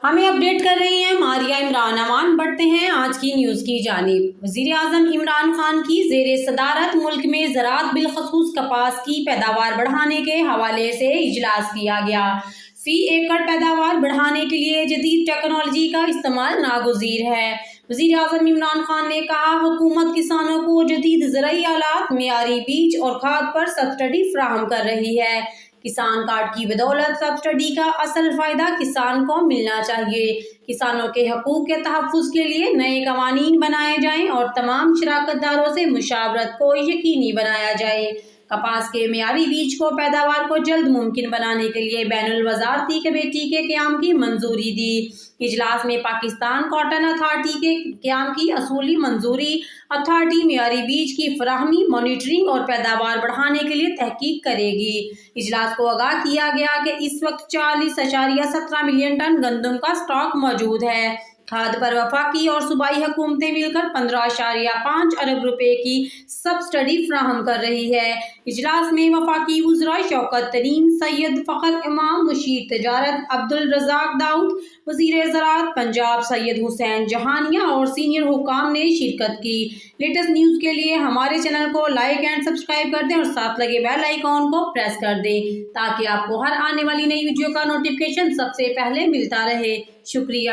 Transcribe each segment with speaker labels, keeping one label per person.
Speaker 1: ہمیں اپڈیٹ کر رہی ہیں ماریہ عمران امان۔ بڑھتے ہیں آج کی نیوز کی جانب۔ وزیر اعظم عمران خان کی زیر صدارت ملک میں زراعت بالخصوص کپاس کی پیداوار بڑھانے کے حوالے سے اجلاس کیا گیا۔ فی ایکڑ پیداوار بڑھانے کے لیے جدید ٹیکنالوجی کا استعمال ناگزیر ہے۔ وزیر اعظم عمران خان نے کہا، حکومت کسانوں کو جدید زرعی آلات، معیاری بیج اور کھاد پر سبسڈی فراہم کر رہی ہے۔ کسان کارڈ کی بدولت سبسڈی کا اصل فائدہ کسان کو ملنا چاہیے۔ کسانوں کے حقوق کے تحفظ کے لیے نئے قوانین بنائے جائیں اور تمام شراکت داروں سے مشاورت کو یقینی بنایا جائے۔ کپاس کے معیاری بیج کو پیداوار کو جلد ممکن بنانے کے لیے بین الوزارتی کمیٹی کے قیام کی منظوری دی۔ اجلاس میں پاکستان کاٹن اتھارٹی کے قیام کی اصولی منظوری۔ اتھارٹی معیاری بیج کی فراہمی، مانیٹرنگ اور پیداوار بڑھانے کے لیے تحقیق کرے گی۔ اجلاس کو آگاہ کیا گیا کہ اس وقت 40.17 ملین ٹن گندم کا اسٹاک موجود ہے۔ کھاد پر وفاقی اور صوبائی حکومتیں مل کر 15.5 ارب روپے کی سبسڈی فراہم کر رہی ہے۔ اجلاس میں وفاقی وزراء شوکت طرین، سید فخر امام، مشیر تجارت عبدالرزاق داؤد، وزیر زراعت پنجاب سید حسین جہانیہ اور سینئر حکام نے شرکت کی۔ لیٹسٹ نیوز کے لیے ہمارے چینل کو لائک اینڈ سبسکرائب کر دیں اور ساتھ لگے بیل آئیکن کو پریس کر دیں تاکہ آپ کو ہر آنے والی نئی ویڈیو کا نوٹیفیکیشن سب سے پہلے ملتا رہے۔ شکریہ۔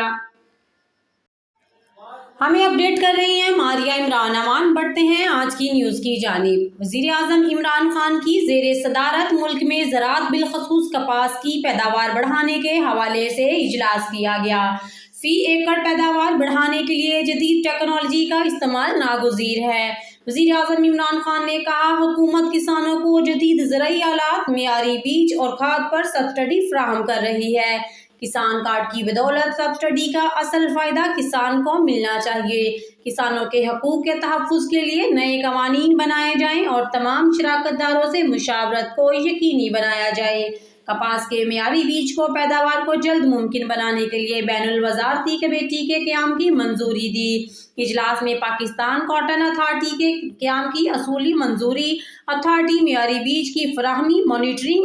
Speaker 1: ہمیں اپڈیٹ کر رہی ہیں ماریہ عمران امان۔ بڑھتے ہیں آج کی نیوز کی جانب۔ وزیر اعظم عمران خان کی زیر صدارت ملک میں زراعت بالخصوص کپاس کی پیداوار بڑھانے کے حوالے سے اجلاس کیا گیا۔ فی ایکڑ پیداوار بڑھانے کے لیے جدید ٹیکنالوجی کا استعمال ناگزیر ہے۔ وزیر اعظم عمران خان نے کہا، حکومت کسانوں کو جدید زرعی آلات، معیاری بیج اور کھاد پر سبسڈی فراہم کر رہی ہے۔ کسان کارڈ کی بدولت سبسڈی کا اصل فائدہ کسان کو ملنا چاہیے۔ کسانوں کے حقوق کے تحفظ کے لیے نئے قوانین بنائے جائیں اور تمام شراکت داروں سے مشاورت کو یقینی بنایا جائے۔ کپاس کے معیاری بیج کو پیداوار کو جلد ممکن بنانے کے لیے بین الوزارتی کمیٹی کے قیام کی منظوری دی۔ اجلاس میں پاکستان کاٹن اتھارٹی کے قیام کی اصولی منظوری۔ اتھارٹی معیاری بیج کی فراہمی، مانیٹرنگ